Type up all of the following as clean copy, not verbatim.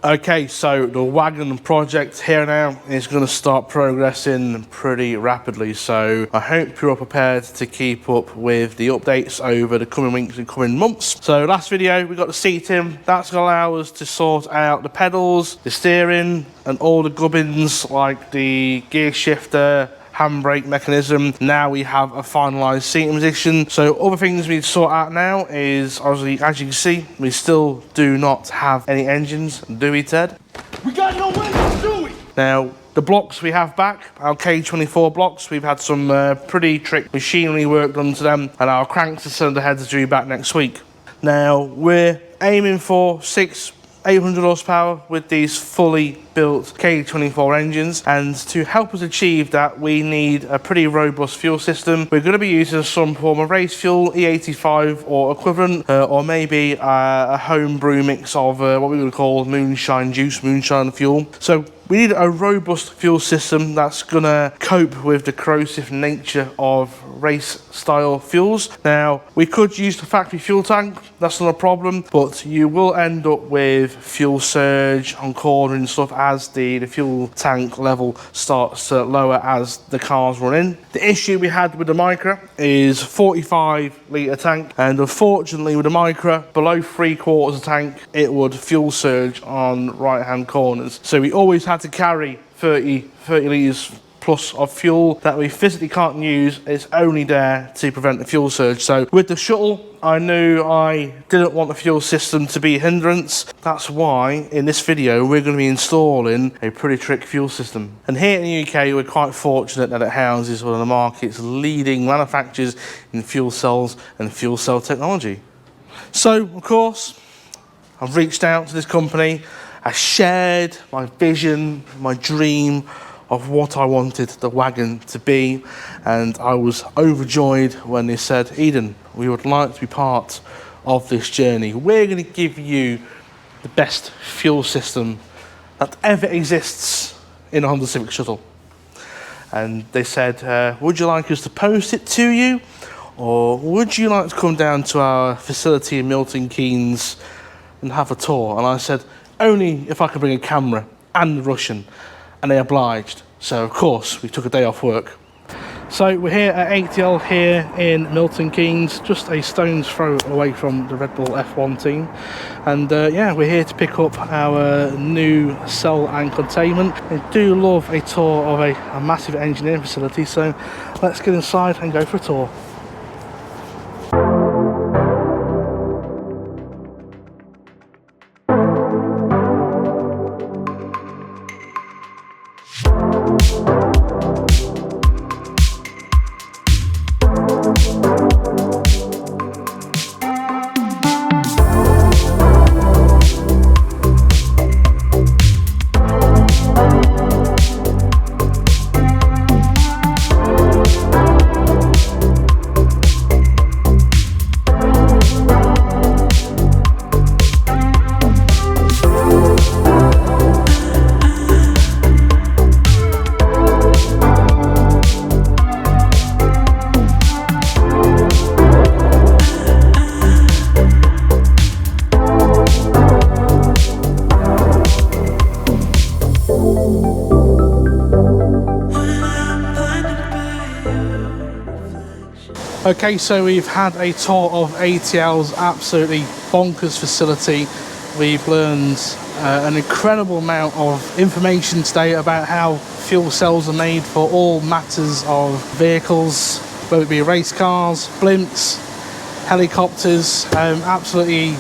Okay, so the Wagon project here now is going to start progressing pretty rapidly, so I hope you're all prepared to keep up with the updates over the coming weeks and coming months. So last video we got the seating. That's going to allow us to sort out the pedals, the steering and all the gubbins like the gear shifter, handbrake mechanism. Now we have a finalised seating position. So other things we need to sort out now is, obviously, as you can see, we still do not have any engines, do we, Ted? We got no engines, do we? Now, the blocks we have back, our K24 blocks, we've had some pretty trick machinery work done to them, and our cranks and cylinder heads are due back next week. Now, we're aiming for 800 horsepower with these fully built K24 engines, and to help us achieve that we need a pretty robust fuel system. We're going to be using some form of race fuel, E85 or equivalent, or maybe a home brew mix of what we're going to call moonshine juice, moonshine fuel. So we need a robust fuel system that's going to cope with the corrosive nature of race style fuels. Now, we could use the factory fuel tank, that's not a problem, but you will end up with fuel surge on corner and stuff as the fuel tank level starts to lower as the cars run in. The issue we had with the Micra is 45 litre tank, and unfortunately with the Micra, below 3/4 of tank, it would fuel surge on right hand corners. So we always had to carry 30 litres plus of fuel that we physically can't use. It's only there to prevent the fuel surge. So with the shuttle, I knew I didn't want the fuel system to be a hindrance. That's why in this video we're going to be installing a pretty trick fuel system. And here in the UK we're quite fortunate that it houses one of the market's leading manufacturers in fuel cells and fuel cell technology. So of course I've reached out to this company. I shared my vision, my dream of what I wanted the Wagon to be, and I was overjoyed when they said, Eden, we would like to be part of this journey. We're going to give you the best fuel system that ever exists in a Honda Civic Shuttle. And they said, would you like us to post it to you, or would you like to come down to our facility in Milton Keynes and have a tour? And I said, only if I could bring a camera and Russian. And they obliged, so of course we took a day off work. So we're here at ATL here in Milton Keynes, just a stone's throw away from the Red Bull F1 team, and yeah, we're here to pick up our new cell and containment. I do love a tour of a massive engineering facility, so let's get inside and go for a tour. Okay, so we've had a tour of ATL's absolutely bonkers facility. We've learned an incredible amount of information today about how fuel cells are made for all matters of vehicles, whether it be race cars, blimps, helicopters. Absolutely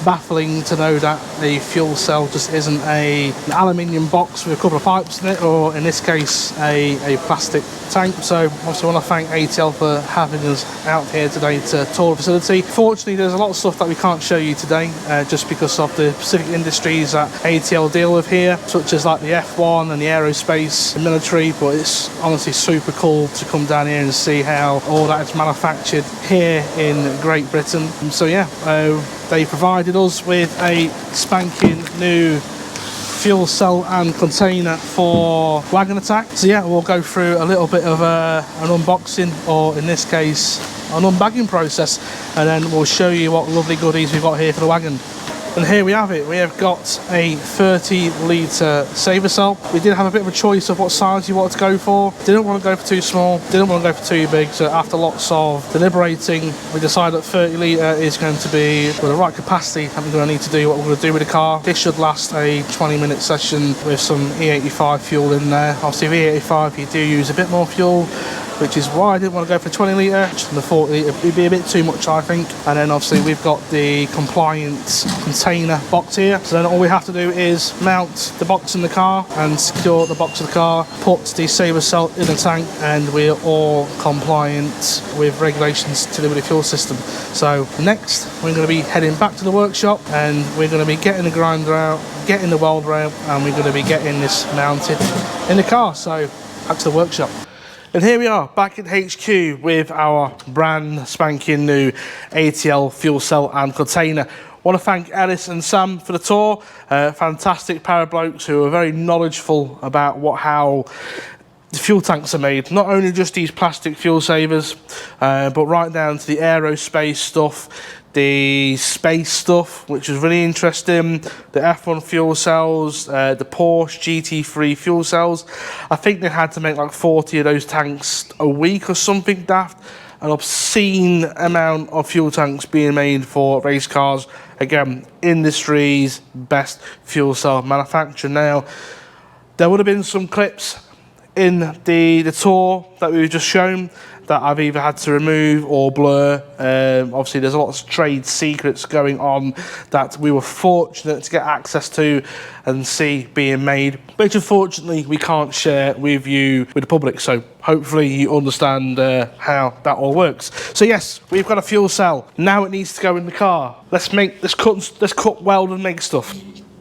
baffling to know that a fuel cell just isn't an aluminium box with a couple of pipes in it, or in this case a plastic tank. So obviously I want to thank ATL for having us out here today to tour the facility. Fortunately there's a lot of stuff that we can't show you today just because of the specific industries that ATL deal with here, such as like the F1 and the aerospace, the military, but it's honestly super cool to come down here and see how all that is manufactured here in Great Britain. So yeah, they provided us with a spanking new fuel cell and container for Wagon Attack. So yeah, we'll go through a little bit of an unboxing, or in this case an unbagging process, and then we'll show you what lovely goodies we've got here for the Wagon. And here we have it. We have got a 30 litre saver cell. We did have a bit of a choice of what size you wanted to go for. Didn't want to go for too small, didn't want to go for too big. So after lots of deliberating, we decided that 30 litre is going to be with the right capacity that we're going to need to do what we're going to do with the car. This should last a 20-minute session with some E85 fuel in there. Obviously with E85 you do use a bit more fuel, which is why I didn't want to go for 20 litre. The 40 litre would be a bit too much, I think. And then obviously we've got the compliant container box here. So then all we have to do is mount the box in the car and secure the box of the car, put the saver cell in the tank, and we're all compliant with regulations to do with the fuel system. So next we're going to be heading back to the workshop and we're going to be getting the grinder out, getting the welder out, and we're going to be getting this mounted in the car. So back to the workshop. And here we are back at HQ with our brand spanking new ATL fuel cell and container. Want to thank Ellis and Sam for the tour. Fantastic pair of blokes who are very knowledgeable about how the fuel tanks are made. Not only just these plastic fuel savers, but right down to the aerospace stuff, the space stuff, which was really interesting, the F1 fuel cells, the Porsche GT3 fuel cells. I think they had to make like 40 of those tanks a week or something daft. An obscene amount of fuel tanks being made for race cars. Again, industry's best fuel cell manufacturer. Now, there would have been some clips in the tour that we've just shown that I've either had to remove or blur. Obviously there's a lot of trade secrets going on that we were fortunate to get access to and see being made, which unfortunately we can't share with you, with the public. So hopefully you understand how that all works. So yes, we've got a fuel cell. Now it needs to go in the car. Let's cut, weld and make stuff.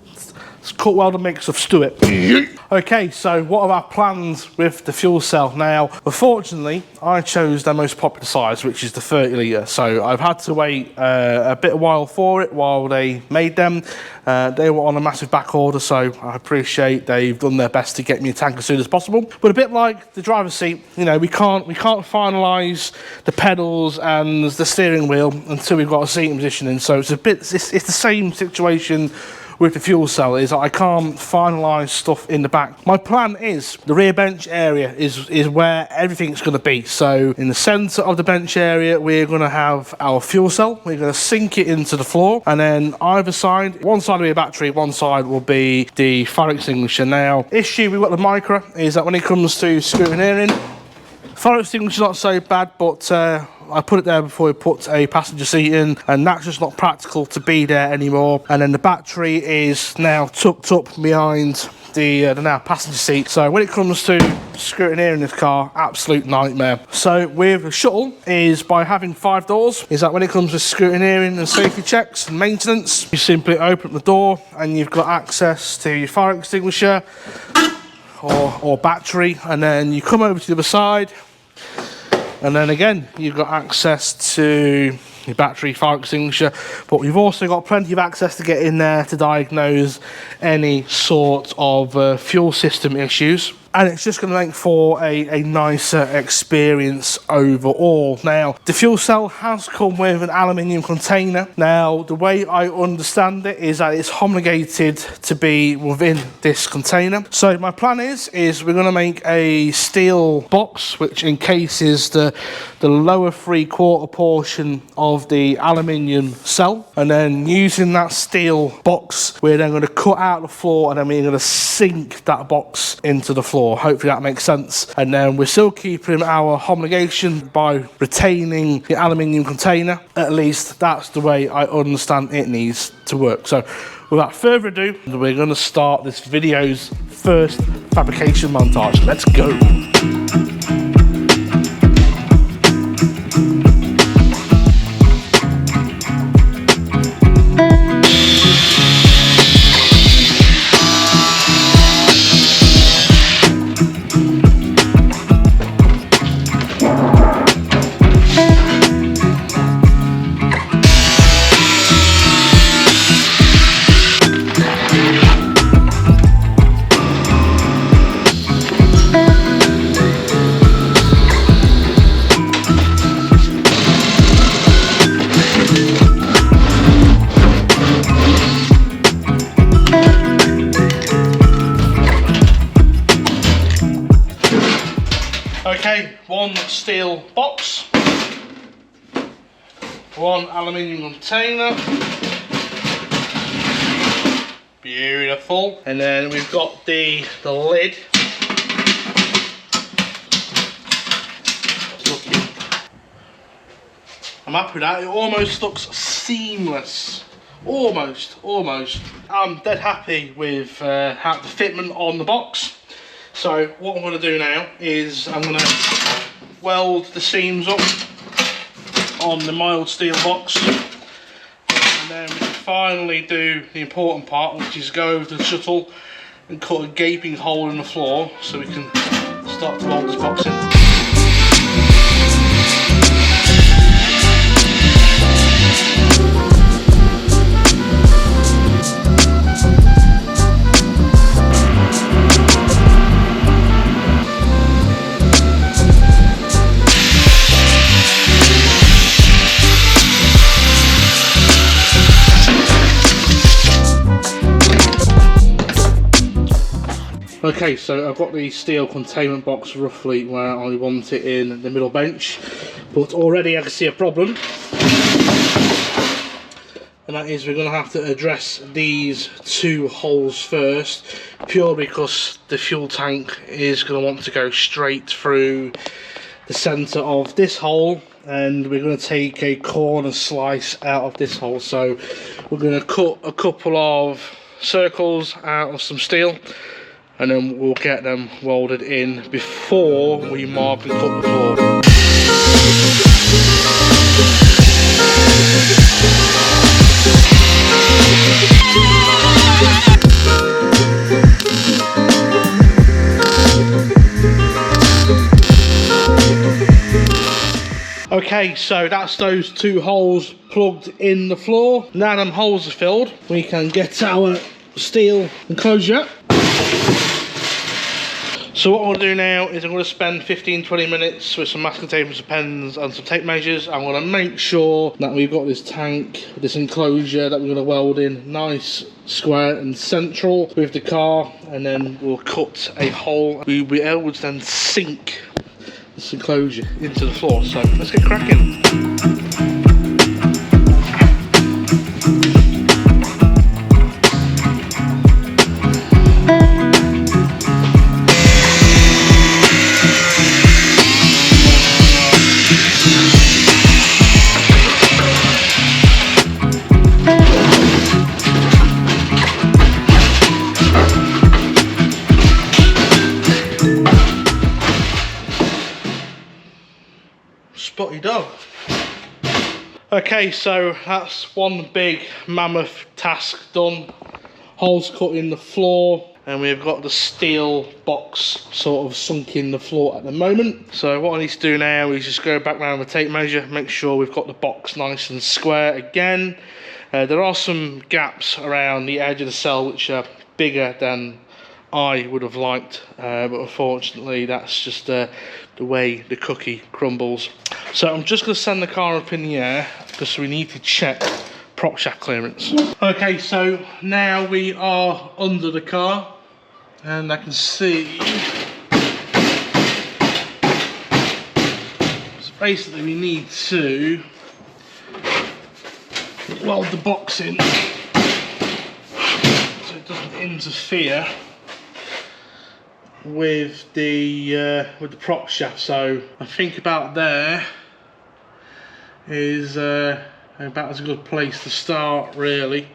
Let's cut, weld and make stuff, stew it. Okay, so what are our plans with the fuel cell? Now, unfortunately, I chose the most popular size, which is the 30 litre. So I've had to wait a while for it while they made them. They were on a massive back order, so I appreciate they've done their best to get me a tank as soon as possible. But a bit like the driver's seat, you know, we can't finalise the pedals and the steering wheel until we've got a seating position in. So it's the same situation with the fuel cell, is I can't finalise stuff in the back. My plan is the rear bench area is where everything's going to be. So in the centre of the bench area, we're going to have our fuel cell. We're going to sink it into the floor, and then either side, one side will be a battery, one side will be the fire extinguisher. Now, issue we've got the Micra is that when it comes to scrutineering, fire extinguisher's not so bad, but I put it there before we put a passenger seat in, and that's just not practical to be there anymore. And then the battery is now tucked up behind the now passenger seat. So when it comes to scrutineering this car, absolute nightmare. So with the shuttle is by having 5 doors, is that when it comes to scrutineering and safety checks and maintenance, you simply open up the door and you've got access to your fire extinguisher or battery, and then you come over to the other side, and then again you've got access to your battery, fire extinguisher, but we've also got plenty of access to get in there to diagnose any sort of fuel system issues. And it's just going to make for a nicer experience overall. Now, the fuel cell has come with an aluminium container. Now, the way I understand it is that it's homologated to be within this container. So my plan is we're going to make a steel box which encases the lower 3/4 portion of the aluminium cell. And then using that steel box, we're then going to cut out the floor, and then we're going to sink that box into the floor. Hopefully that makes sense. And then we're still keeping our homologation by retaining the aluminium container. At least that's the way I understand it needs to work. So without further ado, we're going to start this video's first fabrication montage. Let's go. Okay, one steel box, one aluminium container. Beautiful. And then we've got the lid. I'm happy with that. It almost looks seamless. Almost. I'm dead happy with the fitment on the box. So what I'm going to do now is I'm going to weld the seams up on the mild steel box. And then we can finally do the important part, which is go over to the shuttle and cut a gaping hole in the floor so we can start to weld this box in. Okay, so I've got the steel containment box roughly where I want it in the middle bench, but already I can see a problem, and that is we're going to have to address these two holes first, purely because the fuel tank is going to want to go straight through the centre of this hole, and we're going to take a corner slice out of this hole. So we're going to cut a couple of circles out of some steel, and then we'll get them welded in before we mark and cut the floor. Okay, so that's those two holes plugged in the floor. Now them holes are filled, we can get our steel enclosure. So what I'm going to do now is I'm going to spend 15-20 minutes with some masking tape and some pens and some tape measures. I'm going to make sure that we've got this tank, this enclosure that we're going to weld in nice, square and central with the car, and then we'll cut a hole. We'll be able to then sink this enclosure into the floor. So let's get cracking. Spotty dog. Okay, so that's one big mammoth task done. Holes cut in the floor, and we've got the steel box sort of sunk in the floor at the moment. So what I need to do now is just go back around the tape measure, make sure we've got the box nice and square again. There are some gaps around the edge of the cell which are bigger than I would have liked, but unfortunately that's just the way the cookie crumbles. So I'm just going to send the car up in the air because we need to check prop shaft clearance. Okay, so now we are under the car, and I can see, so basically we need to weld the box in so it doesn't interfere with the prop shaft. So I think about there is about as good a place to start really,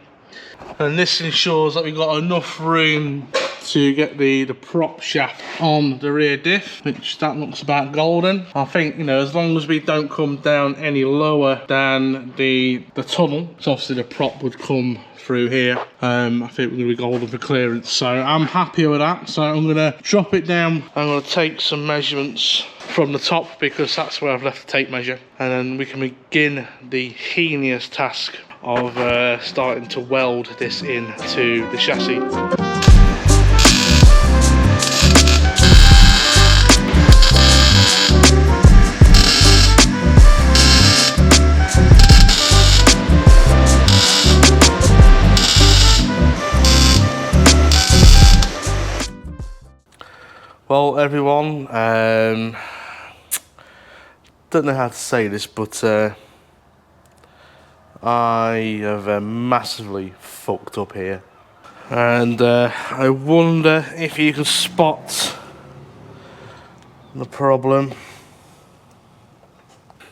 and this ensures that we've got enough room to get the prop shaft on the rear diff, which that looks about golden. I think, you know, as long as we don't come down any lower than the tunnel, so obviously the prop would come through here, I think we're going to be golden for clearance. So I'm happy with that. So I'm going to drop it down. I'm going to take some measurements from the top because that's where I've left the tape measure, and then we can begin the heinous task of starting to weld this into the chassis. Well everyone, don't know how to say this, but I have massively fucked up here. And I wonder if you can spot the problem.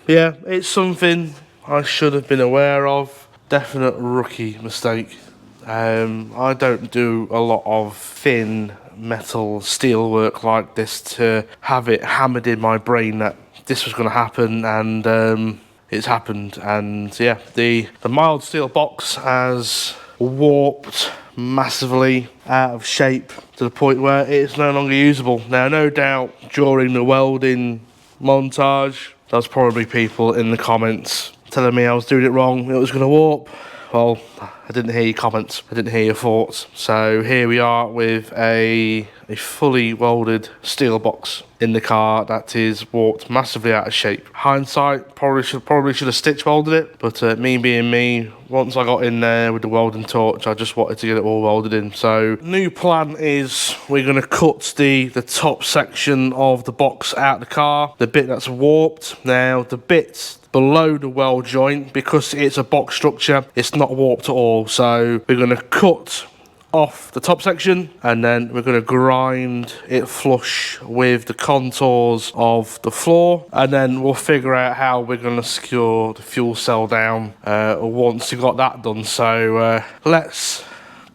Yeah, it's something I should have been aware of. Definite rookie mistake. I don't do a lot of thin metal steel work like this to have it hammered in my brain that this was going to happen, and it's happened. And yeah, the mild steel box has warped massively out of shape to the point where it's no longer usable. Now, no doubt during the welding montage, there's probably people in the comments telling me I was doing it wrong, it was going to warp. Well, I didn't hear your comments, I didn't hear your thoughts. So here we are with a fully welded steel box in the car that is warped massively out of shape. Hindsight, probably should have stitch welded it, but me being me, once I got in there with the welding torch, I just wanted to get it all welded in. So new plan is we're going to cut the top section of the box out of the car, the bit that's warped. Now the bit below the weld joint, because it's a box structure, it's not warped at all. So we're going to cut off the top section, and then we're going to grind it flush with the contours of the floor, and then we'll figure out how we're going to secure the fuel cell down once we got that done. So let's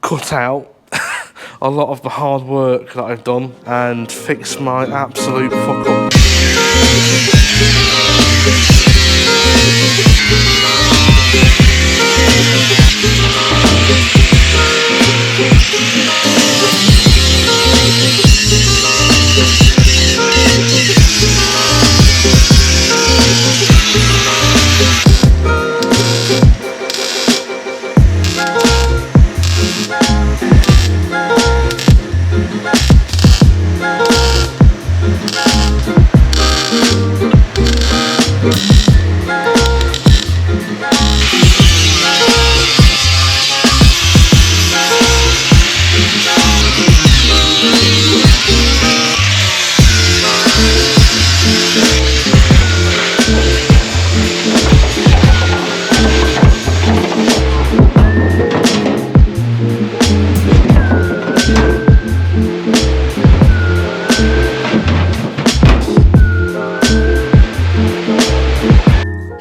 cut out a lot of the hard work that I've done and fix my absolute fuck up.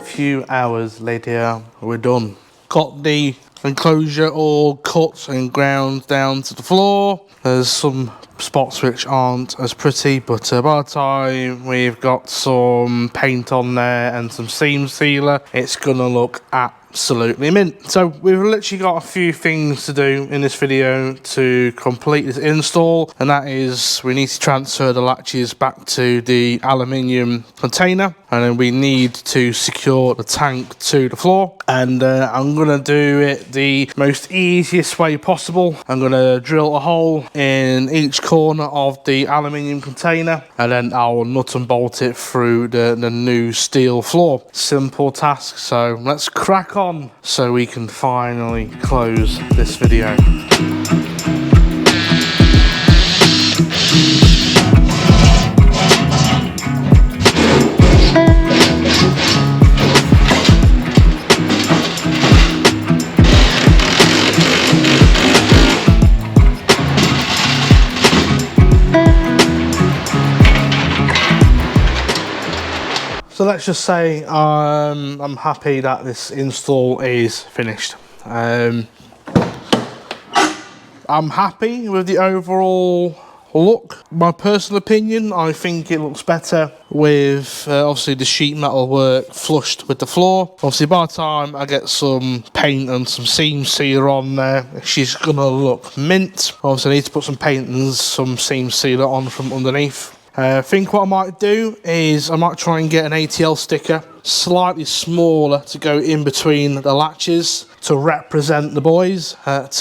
Few hours later, we're done. Got the enclosure all cut and ground down to the floor. There's some spots which aren't as pretty, but by the time we've got some paint on there and some seam sealer, it's gonna look absolutely mint. So we've literally got a few things to do in this video to complete this install, and that is we need to transfer the latches back to the aluminium container, and then we need to secure the tank to the floor. And I'm gonna do it the most easiest way possible. I'm gonna drill a hole in each corner of the aluminium container, and then I'll nut and bolt it through the new steel floor. Simple task. So let's crack on so we can finally close this video. So let's just say I'm happy that this install is finished. I'm happy with the overall look. My personal opinion, I think it looks better with obviously the sheet metal work flushed with the floor. Obviously by the time I get some paint and some seam sealer on there, she's gonna look mint. Obviously I need to put some paint and some seam sealer on from underneath. I think what I might do is I might try and get an ATL sticker slightly smaller to go in between the latches to represent the boys at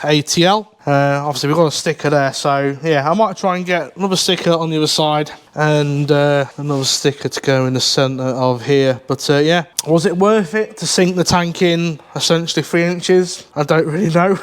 ATL. Obviously we've got a sticker there, so yeah, I might try and get another sticker on the other side and another sticker to go in the centre of here. But yeah, was it worth it to sink the tank in essentially 3 inches? I don't really know.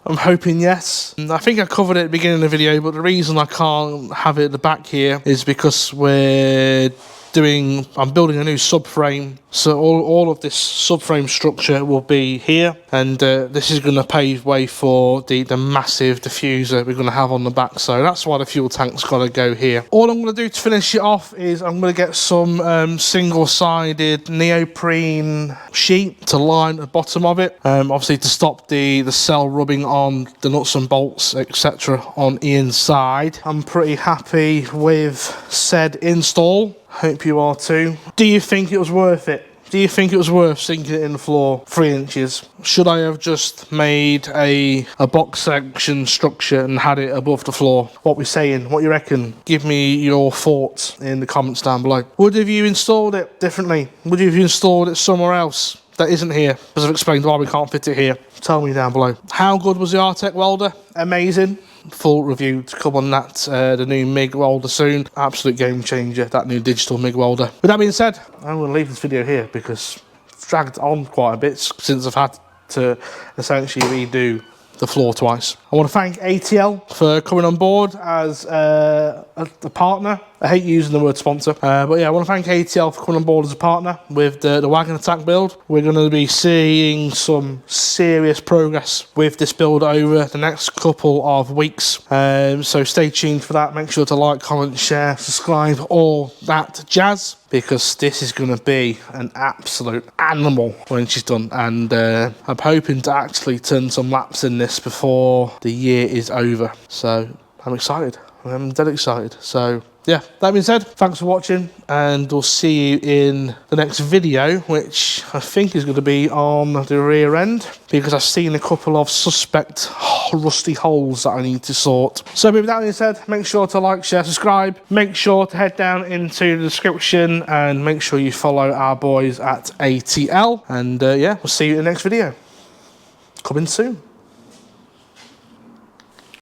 I'm hoping yes. I think I covered it at the beginning of the video, but the reason I can't have it at the back here is because we're I'm building a new subframe. So all of this subframe structure will be here, and this is going to pave way for the massive diffuser we're going to have on the back. So that's why the fuel tank's got to go here. All I'm going to do to finish it off is I'm going to get some single-sided neoprene sheet to line the bottom of it, obviously to stop the cell rubbing on the nuts and bolts, etc. on the inside. I'm pretty happy with said install. Hope you are too. Do you think it was worth it? Do you think it was worth sinking it in the floor 3 inches? Should I have just made a box section structure and had it above the floor? What we saying? What you reckon? Give me your thoughts in the comments down below. Would have you installed it differently? Would you have installed it somewhere else that isn't here? Because I've explained why we can't fit it here. Tell me down below. How good was the Artec welder? Amazing. Full review to come on that, the new MIG welder soon. Absolute game changer, that new digital MIG welder. With that being said, I'm going to leave this video here because it's dragged on quite a bit since I've had to essentially redo the floor twice. I want to thank ATL for coming on board as a partner. I hate using the word sponsor, but yeah, I want to thank ATL for coming on board as a partner with the Wagon Attack build. We're going to be seeing some serious progress with this build over the next couple of weeks, so stay tuned for that. Make sure to like, comment, share, subscribe, all that jazz, because this is going to be an absolute animal when she's done, and I'm hoping to actually turn some laps in this before the year is over. So I'm excited. I'm dead excited. So yeah, that being said, thanks for watching, and we'll see you in the next video, which I think is going to be on the rear end, because I've seen a couple of suspect rusty holes that I need to sort. So with that being said, make sure to like, share, subscribe. Make sure to head down into the description and make sure you follow our boys at ATL. And yeah, we'll see you in the next video. Coming soon.